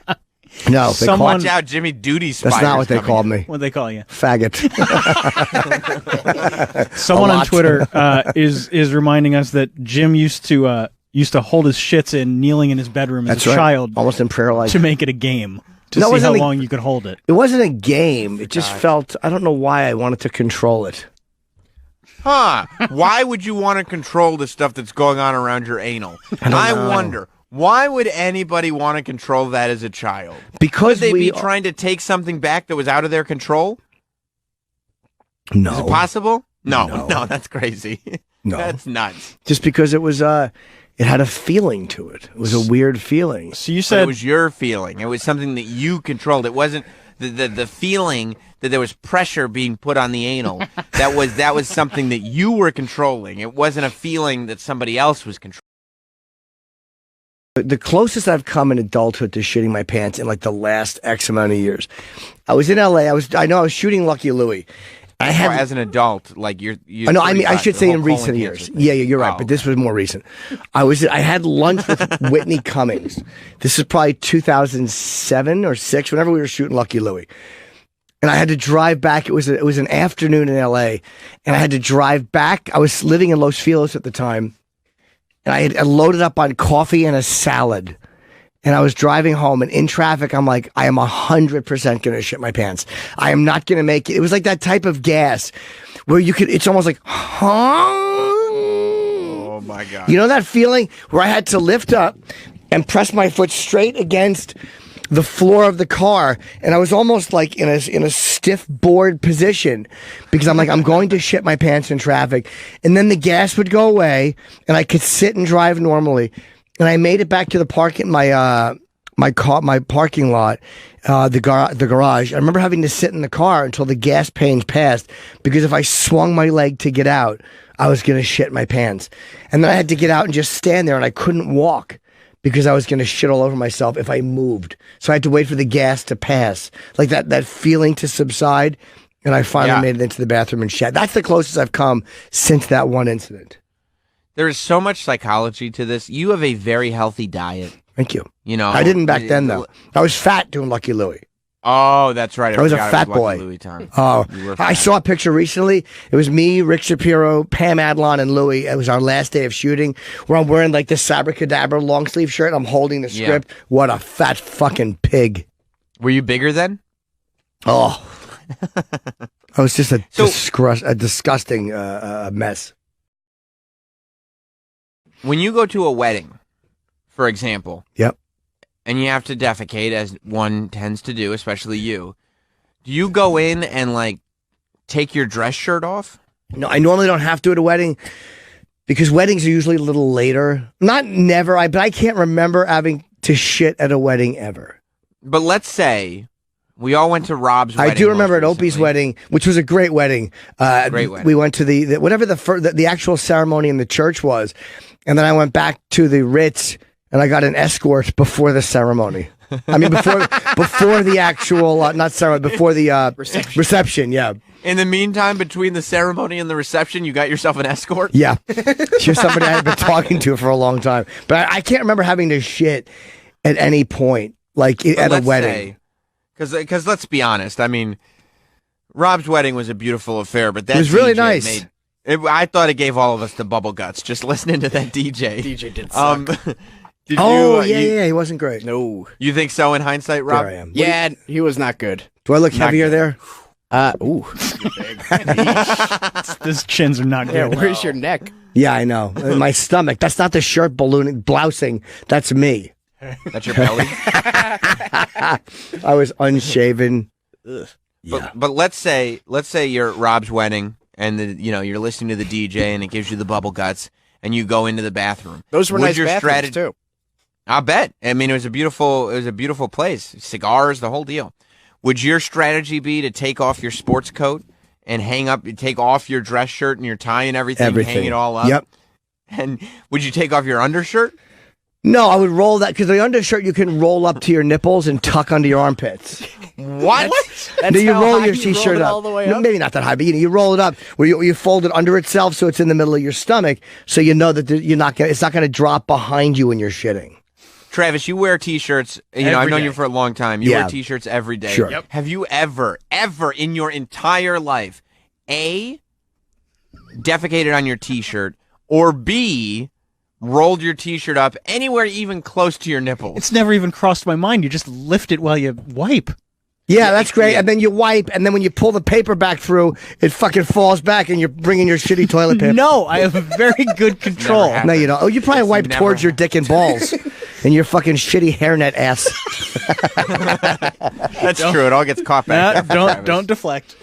Speaker 2: No,
Speaker 1: watch out, Jimmy Duty Spire.
Speaker 2: That's not what they called me.
Speaker 3: What they call you?
Speaker 2: Faggot.
Speaker 3: Someone on Twitter is reminding us that Jim used to hold his shits in kneeling in his bedroom as a child,
Speaker 2: almost in prayer like,
Speaker 3: to make it a game. To see how long you could hold it.
Speaker 2: It wasn't a game. It just felt, I don't know why I wanted to control it.
Speaker 1: Huh. Why would you want to control the stuff that's going on around your anal? I wonder, why would anybody want to control that as a child?
Speaker 2: Because
Speaker 1: would they be trying to take something back that was out of their control?
Speaker 2: No.
Speaker 1: Is it possible? No, that's crazy.
Speaker 2: No.
Speaker 1: That's nuts.
Speaker 2: Just because it was it had a feeling to it. It was a weird feeling.
Speaker 3: So you said
Speaker 1: it was your feeling. It was something that you controlled. It wasn't the feeling that there was pressure being put on the anal. That was something that you were controlling. It wasn't a feeling that somebody else was controlling.
Speaker 2: The closest I've come in adulthood to shitting my pants in like the last X amount of years. I was in LA. I was shooting Lucky Louie. I had
Speaker 1: as an adult, like you're
Speaker 2: no, I mean I should
Speaker 1: the
Speaker 2: say
Speaker 1: whole
Speaker 2: in
Speaker 1: colon
Speaker 2: recent
Speaker 1: cancer
Speaker 2: years.
Speaker 1: thing.
Speaker 2: Yeah, you're right,
Speaker 1: Oh,
Speaker 2: but this was more recent. I had lunch with Whitney Cummings. This is probably 2007 or 6, whenever we were shooting Lucky Louie. And I had to drive back. It was an afternoon in LA, and I had to drive back. I was living in Los Feliz at the time, and I had loaded up on coffee and a salad. And I was driving home, and in traffic, I'm like, I am 100% going to shit my pants. I am not going to make it. It was like that type of gas where it's almost like,
Speaker 1: Oh my God.
Speaker 2: You know that feeling where I had to lift up and press my foot straight against the floor of the car, and I was almost like in a stiff board position because I'm like, I'm going to shit my pants in traffic. And then the gas would go away, and I could sit and drive normally. And I made it back to the parking my parking lot, the garage. I remember having to sit in the car until the gas pains passed because if I swung my leg to get out, I was going to shit my pants. And then I had to get out and just stand there, and I couldn't walk because I was going to shit all over myself if I moved. So I had to wait for the gas to pass, like that feeling to subside. And I finally made it into the bathroom and shat. That's the closest I've come since that one incident.
Speaker 1: There is so much psychology to this. You have a very healthy diet.
Speaker 2: Thank you.
Speaker 1: You know,
Speaker 2: I didn't back then, though. I was fat doing Lucky Louie.
Speaker 1: Oh, that's right.
Speaker 2: I was a
Speaker 1: forgot
Speaker 2: fat
Speaker 1: it was
Speaker 2: boy.
Speaker 1: Lucky Louie time.
Speaker 2: Oh,
Speaker 1: You were
Speaker 2: I
Speaker 1: fat.
Speaker 2: saw a picture recently. It was me, Rick Shapiro, Pam Adlon, and Louie. It was our last day of shooting, where I'm wearing like this Sabracadabra long sleeve shirt. I'm holding the script. What a fat fucking pig.
Speaker 1: Were you bigger then?
Speaker 2: Oh. I was just a disgusting mess.
Speaker 1: When you go to a wedding, for example,
Speaker 2: Yep.
Speaker 1: and you have to defecate, as one tends to do, especially you, do you go in and, like, take your dress shirt off?
Speaker 2: No, I normally don't have to at a wedding because weddings are usually a little later. Not never, but I can't remember having to shit at a wedding ever.
Speaker 1: But let's say we all went to Rob's wedding.
Speaker 2: I do remember
Speaker 1: most
Speaker 2: at Opie's
Speaker 1: recently.
Speaker 2: wedding, which was a great wedding.
Speaker 1: Great wedding.
Speaker 2: We went to whatever the actual ceremony in the church was, and then I went back to the Ritz and I got an escort before the ceremony. I mean, before the actual not ceremony, before the reception. Yeah,
Speaker 1: In the meantime, between the ceremony and the reception, you got yourself an escort?
Speaker 2: yeah. She was somebody I had been talking to for a long time, but I can't remember having to shit at any point, like at a wedding.
Speaker 1: Because let's be honest, I mean, Rob's wedding was a beautiful affair, but that
Speaker 2: It was really
Speaker 1: DJ
Speaker 2: nice.
Speaker 1: I thought it gave all of us the bubble guts just listening to that DJ.
Speaker 6: DJ did suck.
Speaker 1: Did
Speaker 2: Oh
Speaker 1: you,
Speaker 2: yeah, he wasn't great.
Speaker 6: No.
Speaker 1: You think so in hindsight, Rob?
Speaker 2: There I am.
Speaker 6: Yeah, he was not good.
Speaker 2: Do I look heavier there?
Speaker 6: Ooh.
Speaker 3: His chins are not
Speaker 6: Yeah,
Speaker 3: good.
Speaker 6: where's your neck?
Speaker 2: Yeah, I know. My stomach. That's not the shirt ballooning, blousing. That's me.
Speaker 1: That's your belly?
Speaker 2: I was unshaven.
Speaker 1: But let's say you're at Rob's wedding and you're listening to the DJ and it gives you the bubble guts and you go into the bathroom.
Speaker 6: Those were
Speaker 1: Would
Speaker 6: nice
Speaker 1: your
Speaker 6: bathrooms, too.
Speaker 1: I bet. I mean, it was a beautiful place. Cigars, the whole deal. Would your strategy be to take off your sports coat and take off your dress shirt and your tie and everything. Hang it all up?
Speaker 2: Yep.
Speaker 1: And would you take off your undershirt?
Speaker 2: No, I would roll that because the undershirt you can roll up to your nipples and tuck under your armpits.
Speaker 1: What?
Speaker 2: No, you
Speaker 6: how
Speaker 2: roll
Speaker 6: high
Speaker 2: your
Speaker 6: you rolled
Speaker 2: t-shirt
Speaker 6: it
Speaker 2: up.
Speaker 6: all the way
Speaker 2: No,
Speaker 6: up?
Speaker 2: maybe not that high, but you roll it up where you fold it under itself so it's in the middle of your stomach, so you know that it's not going to drop behind you when you're shitting.
Speaker 1: Travis, you wear T-shirts. I've
Speaker 6: Every
Speaker 1: known
Speaker 6: day.
Speaker 1: you for a long time. You
Speaker 2: Yeah.
Speaker 1: wear T-shirts every day.
Speaker 2: Sure. Yep.
Speaker 1: Have you ever in your entire life, A, defecated on your T-shirt, or B, rolled your T-shirt up anywhere even close to your nipples?
Speaker 3: It's never even crossed my mind. You just lift it while you wipe.
Speaker 2: Yeah, that's great.
Speaker 1: yeah.
Speaker 2: And then you wipe, and then when you pull the paper back through, it fucking falls back, and you're bringing your shitty toilet paper.
Speaker 3: No, I have very good control.
Speaker 1: happened.
Speaker 2: No, you don't. Oh, you probably
Speaker 1: It's
Speaker 2: wipe
Speaker 1: never
Speaker 2: towards your dick and balls, and your fucking shitty hairnet ass.
Speaker 1: That's true. It all gets caught back.
Speaker 3: Don't deflect.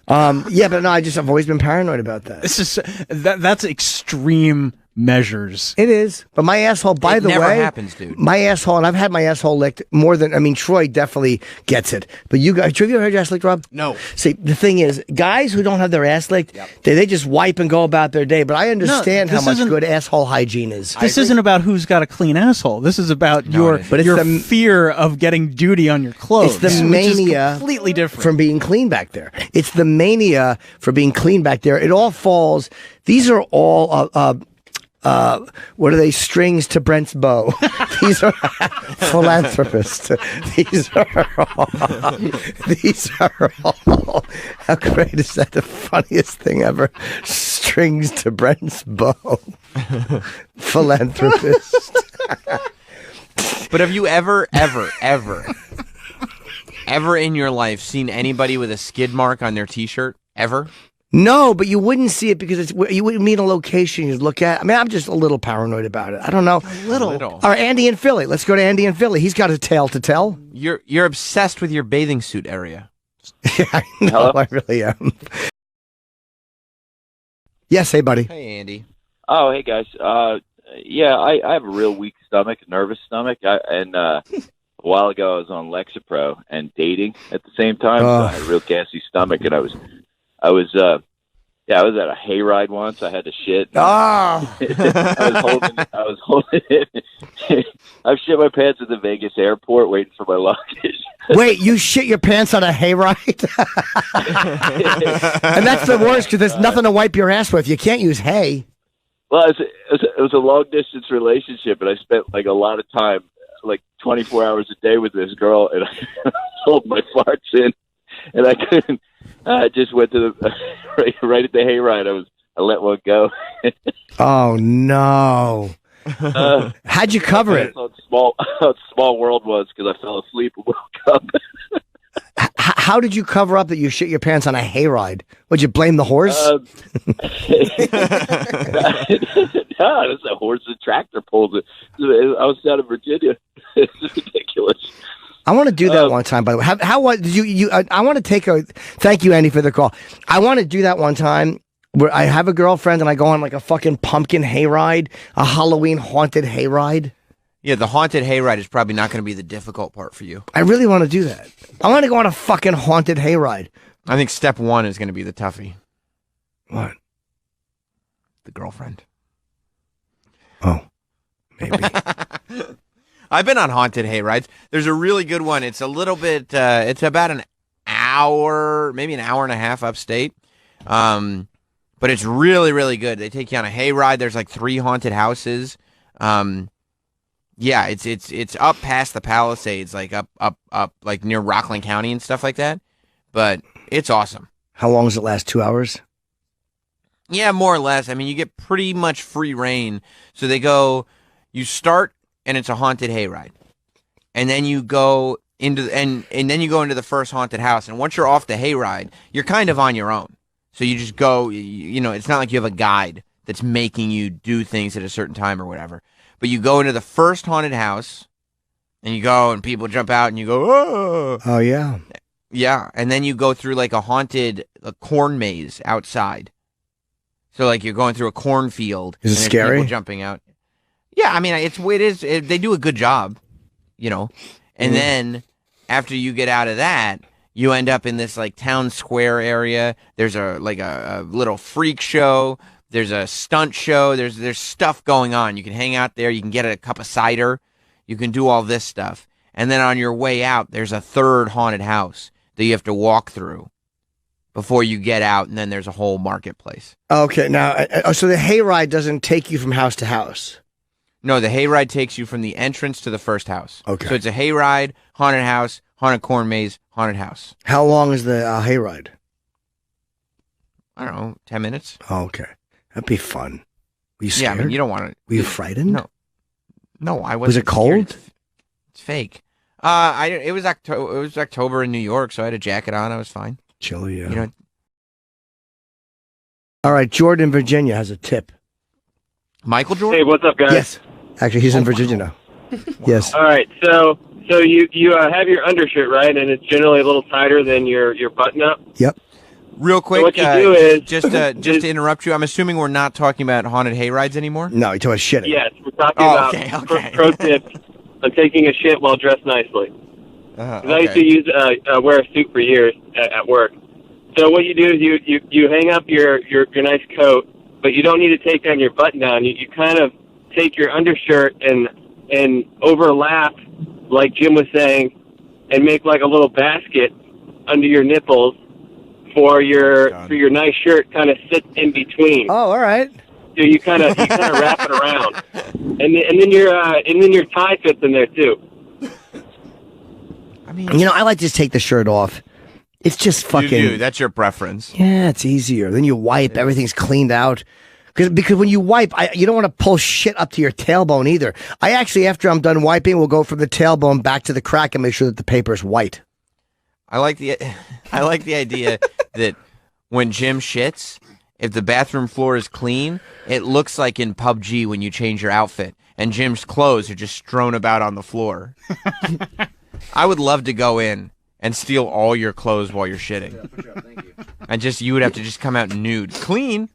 Speaker 2: Yeah, but no, I've always been paranoid about that.
Speaker 3: This is that's extreme measures.
Speaker 2: It is. But my asshole, by the way.
Speaker 1: It never happens, dude.
Speaker 2: My asshole, and I've had my asshole licked more than, I mean, Troy definitely gets it. But you guys, have you ever had your ass licked, Rob?
Speaker 6: No.
Speaker 2: See, the thing is, guys who don't have their ass licked, they just wipe and go about their day. But I understand how much good asshole hygiene is.
Speaker 3: This isn't about who's got a clean asshole. This is about your fear of getting duty on your clothes.
Speaker 2: It's the mania
Speaker 3: completely different
Speaker 2: from being clean back there. It's the mania for being clean back there. It all falls. These are all what are they? Strings to Brent's bow. These are philanthropists. These are all. How great is that? The funniest thing ever. Strings to Brent's bow. Philanthropist.
Speaker 1: But have you ever in your life seen anybody with a skid mark on their T-shirt? Ever?
Speaker 2: No, but you wouldn't see it because you wouldn't meet a location you'd look at. I mean, I'm just a little paranoid about it. I don't know.
Speaker 1: A little.
Speaker 2: All right, Andy in Philly. Let's go to Andy in Philly. He's got a tale to tell.
Speaker 1: You're obsessed with your bathing suit area.
Speaker 2: Yeah, I know. I really am. Yes, hey, buddy.
Speaker 1: Hey, Andy.
Speaker 7: Oh, hey, guys. Yeah, I have a real weak stomach, nervous stomach. A while ago, I was on Lexapro and dating at the same time. So I had a real gassy stomach, and I was at a hayride once. I had to shit. I was holding it. I've shit my pants at the Vegas airport waiting for my luggage.
Speaker 2: Wait, you shit your pants on a hayride? And that's the worst because there's nothing to wipe your ass with. You can't use hay.
Speaker 7: Well, it was a long distance relationship, and I spent like a lot of time, like 24 hours a day with this girl, and I sold my farts in, and I couldn't. I just went to the right at the hayride. I let one go.
Speaker 2: Oh no! How'd you cover it?
Speaker 7: How small world was because I fell asleep and woke up.
Speaker 2: How did you cover up that you shit your pants on a hayride? Would you blame the horse?
Speaker 7: No, it's a horse and tractor pulls it. I was down in Virginia. It's ridiculous.
Speaker 2: I want to do that one time. By the way, how did you? I want to take a. Thank you, Andy, for the call. I want to do that one time where I have a girlfriend and I go on like a fucking pumpkin hayride, a Halloween haunted hayride.
Speaker 1: Yeah, the haunted hayride is probably not going to be the difficult part for you.
Speaker 2: I really want to do that. I want to go on a fucking haunted hayride.
Speaker 1: I think step one is going to be the toughie.
Speaker 2: What?
Speaker 1: The girlfriend.
Speaker 2: Oh, maybe.
Speaker 1: I've been on haunted hayrides. There's a really good one. It's a little bit, it's about an hour, maybe an hour and a half upstate. But it's really, really good. They take you on a hayride. There's like 3 haunted houses. Yeah, it's up past the Palisades, like up, like near Rockland County and stuff like that. But it's awesome.
Speaker 2: How long does it last? 2 hours?
Speaker 1: Yeah, more or less. I mean, you get pretty much free reign. So you start and it's a haunted hayride. And then you go into and then you go into the first haunted house. And once you're off the hayride, you're kind of on your own. So you just go, it's not like you have a guide that's making you do things at a certain time or whatever. But you go into the first haunted house and you go and people jump out and you go, oh.
Speaker 2: Oh, yeah.
Speaker 1: Yeah. And then you go through like a corn maze outside. So like you're going through a cornfield.
Speaker 2: Is it
Speaker 1: and
Speaker 2: scary?
Speaker 1: People jumping out. Yeah, I mean, they do a good job, And then after you get out of that, you end up in this like town square area. There's a little freak show. There's a stunt show. There's stuff going on. You can hang out there. You can get a cup of cider. You can do all this stuff. And then on your way out, there's a third haunted house that you have to walk through before you get out. And then there's a whole marketplace.
Speaker 2: Okay. Now, so the hayride doesn't take you from house to house.
Speaker 1: No, the hayride takes you from the entrance to the first house.
Speaker 2: Okay.
Speaker 1: So it's a hayride, haunted house, haunted corn maze, haunted house.
Speaker 2: How long is the hayride?
Speaker 1: I don't know, 10 minutes.
Speaker 2: Oh, okay. That'd be fun. Were you scared?
Speaker 1: Yeah, I mean, you don't want to.
Speaker 2: Were you frightened?
Speaker 1: No, I wasn't.
Speaker 2: Was it cold?
Speaker 1: Scared. It's fake. It was October in New York, so I had a jacket on. I was fine.
Speaker 2: Chilly, yeah. All right, Jordan in Virginia has a tip.
Speaker 1: Michael Jordan?
Speaker 8: Hey, what's up, guys?
Speaker 2: Yes. Actually, he's in Virginia now. Yes.
Speaker 8: All right, so you have your undershirt, right? And it's generally a little tighter than your button-up?
Speaker 2: Yep.
Speaker 1: Real quick,
Speaker 8: So what you do is
Speaker 1: just to interrupt you, I'm assuming we're not talking about haunted hayrides anymore?
Speaker 2: No, you're talking about shitting.
Speaker 8: Yes, we're talking about
Speaker 1: okay.
Speaker 8: pro tips on taking a shit while dressed nicely. I used to use wear a suit for years at work. So what you do is you hang up your nice coat, but you don't need to take down your button down. You kind of take your undershirt and overlap, like Jim was saying, and make like a little basket under your nipples for your nice shirt. Kind of sits in between.
Speaker 2: Oh, all right.
Speaker 8: So you kind of wrap it around, and then your tie fits in there too.
Speaker 1: I mean,
Speaker 2: I like to just take the shirt off. It's just fucking.
Speaker 1: You do. That's your preference.
Speaker 2: Yeah, it's easier. Then you wipe. Everything's cleaned out. Because when you wipe, you don't want to pull shit up to your tailbone either. I actually, after I'm done wiping, will go from the tailbone back to the crack and make sure that the paper is white.
Speaker 1: I like the idea that when Jim shits, if the bathroom floor is clean, it looks like in PUBG when you change your outfit and Jim's clothes are just strewn about on the floor. I would love to go in and steal all your clothes while you're shitting. Yeah, for sure. Thank you. And you would have to just come out nude. Clean.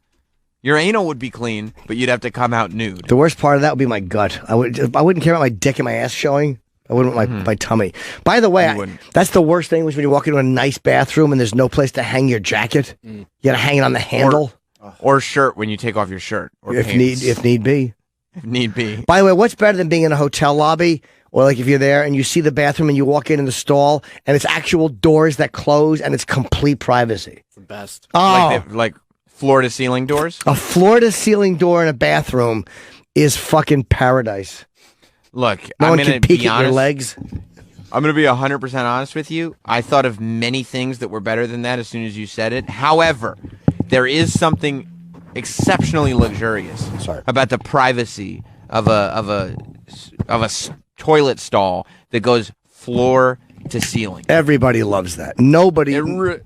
Speaker 1: Your anal would be clean, but you'd have to come out nude.
Speaker 2: The worst part of that would be my gut. I wouldn't care about my dick and my ass showing. I wouldn't want my tummy. By the way, that's the worst thing was when you walk into a nice bathroom and there's no place to hang your jacket. You got to hang it on the handle.
Speaker 1: Or shirt when you take off your shirt. Or
Speaker 2: if need be.
Speaker 1: If need be.
Speaker 2: By the way, what's better than being in a hotel lobby? Or like if you're there and you see the bathroom and you walk in the stall and it's actual doors that close and it's complete privacy.
Speaker 6: It's the best.
Speaker 2: Oh.
Speaker 1: Like floor-to-ceiling doors?
Speaker 2: A floor-to-ceiling door in a bathroom is fucking paradise.
Speaker 1: Look,
Speaker 2: no
Speaker 1: I'm
Speaker 2: one
Speaker 1: going
Speaker 2: can
Speaker 1: to
Speaker 2: peek
Speaker 1: be
Speaker 2: at
Speaker 1: honest.
Speaker 2: your legs.
Speaker 1: I'm going to be 100% honest with you. I thought of many things that were better than that as soon as you said it. However, there is something exceptionally luxurious about the privacy of a toilet stall that goes floor to ceiling.
Speaker 2: Everybody loves that. Nobody
Speaker 1: really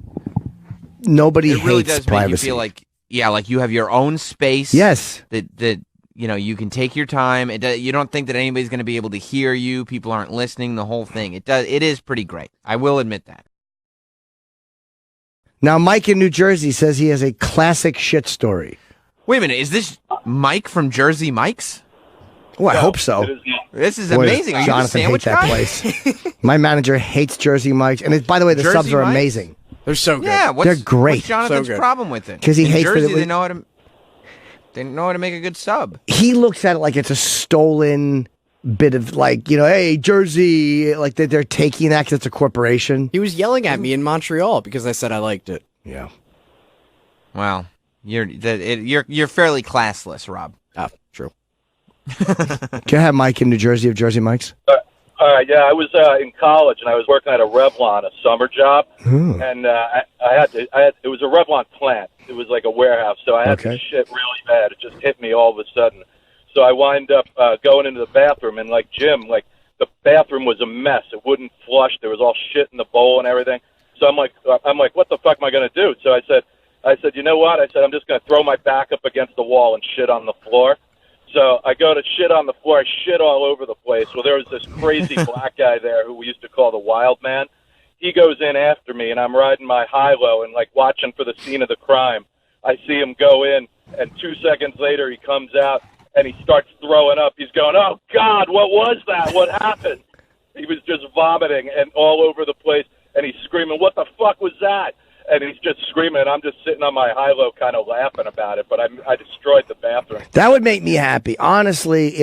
Speaker 2: hates
Speaker 1: does
Speaker 2: privacy.
Speaker 1: make you feel like you have your own space.
Speaker 2: Yes.
Speaker 1: That you can take your time. You don't think that anybody's going to be able to hear you. People aren't listening. The whole thing. It is pretty great. I will admit that.
Speaker 2: Now, Mike in New Jersey says he has a classic shit story.
Speaker 1: Wait a minute. Is this Mike from Jersey Mike's?
Speaker 2: Oh, I hope so.
Speaker 1: This is
Speaker 2: Boy,
Speaker 1: amazing. Are you
Speaker 2: Jonathan
Speaker 1: the sandwich
Speaker 2: hates that
Speaker 1: guy?
Speaker 2: place. My manager hates Jersey Mike's, and by the way, the
Speaker 1: Jersey
Speaker 2: subs are
Speaker 1: Mike's?
Speaker 2: amazing.
Speaker 6: They're so good.
Speaker 1: Yeah,
Speaker 2: they're great.
Speaker 1: What's Jonathan's
Speaker 6: So good.
Speaker 1: problem with it?
Speaker 2: 'Cause he
Speaker 1: In
Speaker 2: hates that
Speaker 1: Jersey,
Speaker 2: it was-
Speaker 1: they know how to make a good sub.
Speaker 2: He looks at it like it's a stolen bit of hey, Jersey, like that they're taking that because it's a corporation.
Speaker 6: He was yelling at me in Montreal because I said I liked it.
Speaker 2: Yeah.
Speaker 1: Well, you're fairly classless, Rob.
Speaker 6: Ah, true.
Speaker 2: Can I have Mike in New Jersey of Jersey Mike's?
Speaker 9: All right, yeah, I was in college and I was working at a Revlon, a summer job, and I had it was a Revlon plant. It was like a warehouse, so I had to shit really bad. It just hit me all of a sudden. So I wind up going into the bathroom, and like Jim, like the bathroom was a mess. It wouldn't flush. There was all shit in the bowl and everything. So I'm like, what the fuck am I going to do? So I said, you know what? I said, I'm just going to throw my back up against the wall and shit on the floor. So I go to shit on the floor. I shit all over the place. Well, there was this crazy black guy there who we used to call the Wild Man. He goes in after me, and I'm riding my high-low and, like, watching for the scene of the crime. I see him go in, and 2 seconds later he comes out, and he starts throwing up. He's going, oh, God, what was that? What happened? He was just vomiting and all over the place, and he's screaming, what the fuck was that? And he's just screaming, and I'm just sitting on my high-low kind of laughing about it, but I destroyed the bathroom.
Speaker 2: That would make me happy. Honestly,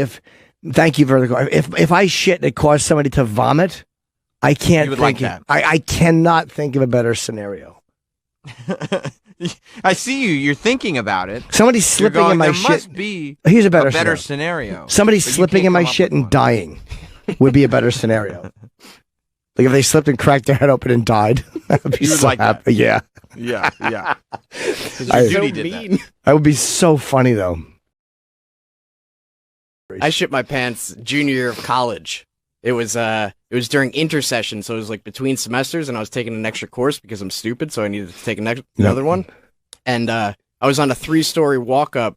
Speaker 2: thank you for the if I shit and it caused somebody to vomit, I can't
Speaker 1: You would
Speaker 2: think
Speaker 1: like that.
Speaker 2: I cannot think of a better scenario.
Speaker 1: I see you. You're thinking about it.
Speaker 2: Somebody
Speaker 1: You're
Speaker 2: slipping
Speaker 1: going,
Speaker 2: in my
Speaker 1: there
Speaker 2: shit.
Speaker 1: must be
Speaker 2: Here's a better
Speaker 1: scenario.
Speaker 2: Somebody
Speaker 1: But you
Speaker 2: slipping
Speaker 1: can't
Speaker 2: in my
Speaker 1: come up
Speaker 2: shit
Speaker 1: with
Speaker 2: and
Speaker 1: one.
Speaker 2: dying would be a better scenario. Like if they slipped and cracked their head open and died, I would be
Speaker 1: You would
Speaker 2: so
Speaker 1: like that.
Speaker 2: happy. Yeah,
Speaker 1: Yeah. 'Cause
Speaker 2: I-
Speaker 1: Judy
Speaker 6: So
Speaker 1: did
Speaker 6: mean.
Speaker 1: that.
Speaker 2: that would be so funny though.
Speaker 6: I shit my pants junior year of college. It was during intersession, so it was like between semesters, and I was taking an extra course because I'm stupid, so I needed to take another one. And I was on a 3-story walk up,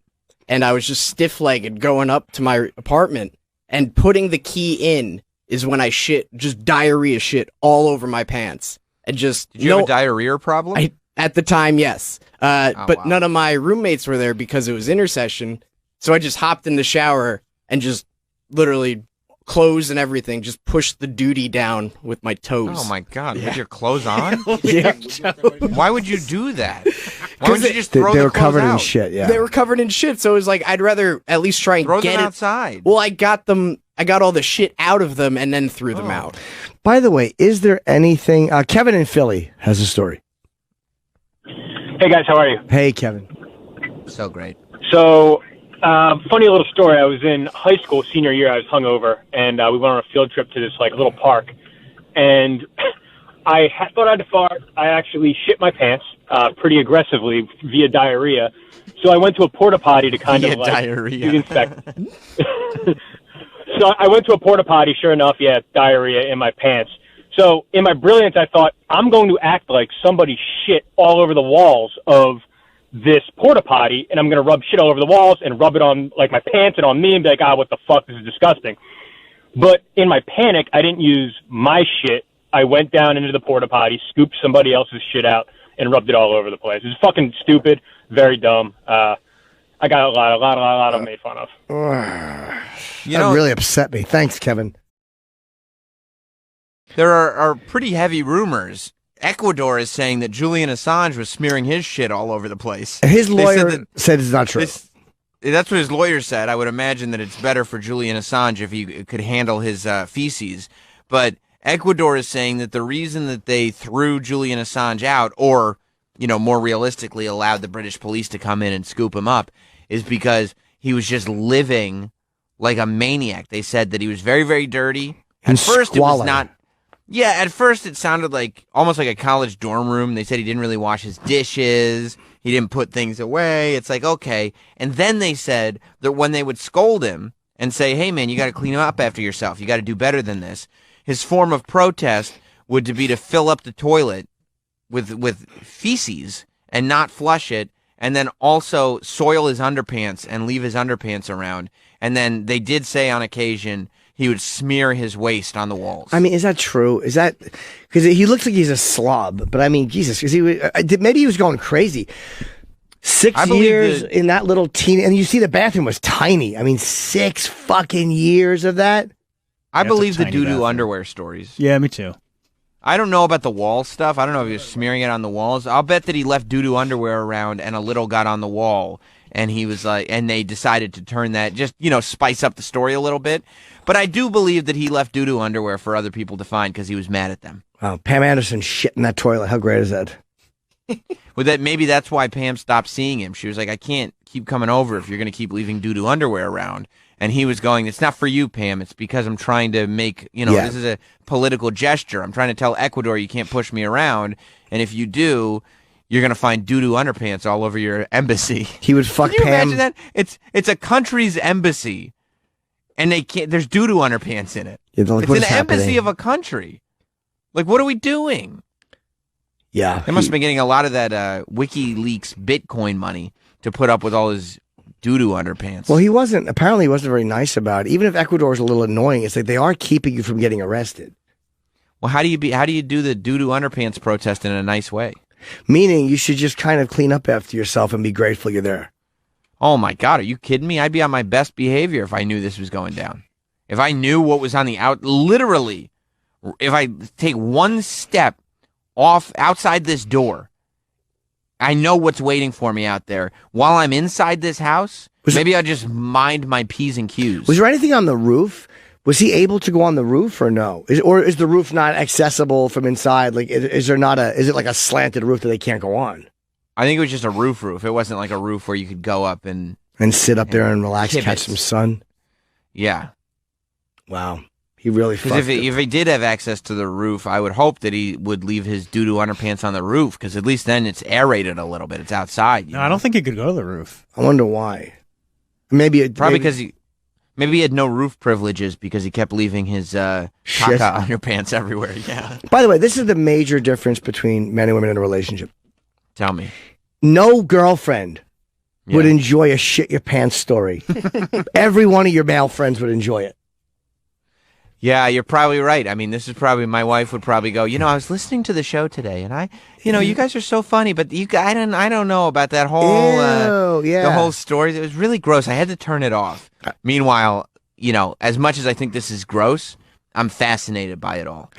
Speaker 6: and I was just stiff-legged going up to my apartment, and putting the key in is when I shit, just diarrhea shit all over my pants. And just
Speaker 1: Did you have a diarrhea problem?
Speaker 6: I At the time, yes. But
Speaker 1: wow.
Speaker 6: none of my roommates were there because it was intersession. So I just hopped in the shower and just literally clothes and everything, just pushed the duty down with my toes.
Speaker 1: Oh my God! With your clothes on?
Speaker 6: Yeah.
Speaker 1: Why would you do that? Why would you just throw
Speaker 2: They
Speaker 1: the
Speaker 2: were covered
Speaker 1: clothes
Speaker 2: in
Speaker 1: out?
Speaker 2: shit. Yeah.
Speaker 6: They were covered in shit, so it was like I'd rather at least try and
Speaker 1: Throw
Speaker 6: get
Speaker 1: them
Speaker 6: it
Speaker 1: outside.
Speaker 6: Well, I got all the shit out of them and then threw them out.
Speaker 2: By the way, is there anything? Kevin in Philly has a story.
Speaker 10: Hey guys, how are you?
Speaker 2: Hey, Kevin.
Speaker 1: So great.
Speaker 10: So, funny little story. I was in high school, senior year. I was hungover, and we went on a field trip to this like little park. And I thought I had to fart. I actually shit my pants pretty aggressively via diarrhea. So I went to a porta potty to kind
Speaker 1: Via
Speaker 10: of like
Speaker 1: diarrhea.
Speaker 10: inspect. So I went to a porta potty. Sure enough, diarrhea in my pants. So in my brilliance, I thought I'm going to act like somebody shit all over the walls of this porta potty, and I'm going to rub shit all over the walls and rub it on like my pants and on me and be like, what the fuck, this is disgusting. But in my panic, I didn't use my shit. I went down into the porta potty, scooped somebody else's shit out, and rubbed it all over the place. It was fucking stupid, very dumb. I got a lot of made fun of.
Speaker 2: That really upset me. Thanks, Kevin.
Speaker 1: There are pretty heavy rumors. Ecuador is saying that Julian Assange was smearing his shit all over the place.
Speaker 2: His lawyer said it's not true.
Speaker 1: That's what his lawyer said. I would imagine that it's better for Julian Assange if he could handle his feces. But Ecuador is saying that the reason that they threw Julian Assange out, or, more realistically allowed the British police to come in and scoop him up, is because he was just living like a maniac. They said that he was very, very dirty.
Speaker 2: And
Speaker 1: At first,
Speaker 2: squalid.
Speaker 1: it was not. Yeah, at first it sounded like almost like a college dorm room. They said he didn't really wash his dishes. He didn't put things away. It's like, okay. And then they said that when they would scold him and say, hey, man, you got to clean up after yourself. You got to do better than this. His form of protest would be to fill up the toilet with feces and not flush it, and then also soil his underpants and leave his underpants around. And then they did say on occasion he would smear his waist on the walls.
Speaker 2: I mean, is that true? Is that because he looks like he's a slob? But I mean, Jesus, because maybe he was going crazy. 6 years in that little teeny, and you see the bathroom was tiny. I mean, 6 fucking years of that.
Speaker 1: I believe the doo-doo underwear stories.
Speaker 3: Yeah, me too.
Speaker 1: I don't know about the wall stuff. I don't know if he was smearing it on the walls. I'll bet that he left doo-doo underwear around and a little got on the wall. And he was like, and they decided to turn that, just, spice up the story a little bit. But I do believe that he left doo-doo underwear for other people to find because he was mad at them.
Speaker 2: Wow, Pam Anderson shit in that toilet. How great is that?
Speaker 1: Well, maybe that's why Pam stopped seeing him. She was like, I can't keep coming over if you're going to keep leaving doo-doo underwear around. And he was going, it's not for you, Pam. It's because I'm trying to make, this is a political gesture. I'm trying to tell Ecuador you can't push me around. And if you do, you're going to find doo-doo underpants all over your embassy.
Speaker 2: He would fuck
Speaker 1: Can you
Speaker 2: Pam.
Speaker 1: imagine that? It's a country's embassy, and there's doo-doo underpants in it.
Speaker 2: Yeah, like,
Speaker 1: it's
Speaker 2: what
Speaker 1: an
Speaker 2: is
Speaker 1: embassy
Speaker 2: happening?
Speaker 1: of a country. Like, what are we doing?
Speaker 2: Yeah.
Speaker 1: They must have been getting a lot of that WikiLeaks Bitcoin money to put up with all his doo-doo underpants.
Speaker 2: Well, he wasn't very nice about it. Even if Ecuador's a little annoying, it's like they are keeping you from getting arrested.
Speaker 1: Well, how do you do the doo-doo underpants protest in a nice way?
Speaker 2: Meaning you should just kind of clean up after yourself and be grateful you're there.
Speaker 1: Oh my God, are you kidding me? I'd be on my best behavior if I knew this was going down. If I knew what was on the literally, if I take one step outside this door, I know what's waiting for me out there. While I'm inside this house, maybe I'll just mind my P's and Q's.
Speaker 2: Was there anything on the roof? Was he able to go on the roof or no? Or is the roof not accessible from inside? Like, is it like a slanted roof that they can't go on?
Speaker 1: I think it was just a roof. It wasn't like a roof where you could go up and
Speaker 2: sit up there and relax,
Speaker 1: kibitz.
Speaker 2: catch some sun.
Speaker 1: Yeah.
Speaker 2: Wow. He really fucked it.
Speaker 1: If he did have access to the roof, I would hope that he would leave his doo-doo underpants on the roof, because at least then it's aerated a little bit. It's outside.
Speaker 3: No, I don't think he could go to the roof.
Speaker 2: I wonder why. Maybe
Speaker 1: because he had no roof privileges because he kept leaving his caca underpants everywhere. Yeah.
Speaker 2: By the way, this is the major difference between men and women in a relationship.
Speaker 1: Tell me.
Speaker 2: No girlfriend would enjoy a shit your pants story. Every one of your male friends would enjoy it.
Speaker 1: Yeah, you're probably right. I mean, this is probably my wife would probably go. I was listening to the show today, and you guys are so funny, but I don't know about that whole the whole story. It was really gross. I had to turn it off. Meanwhile, as much as I think this is gross, I'm fascinated by it all.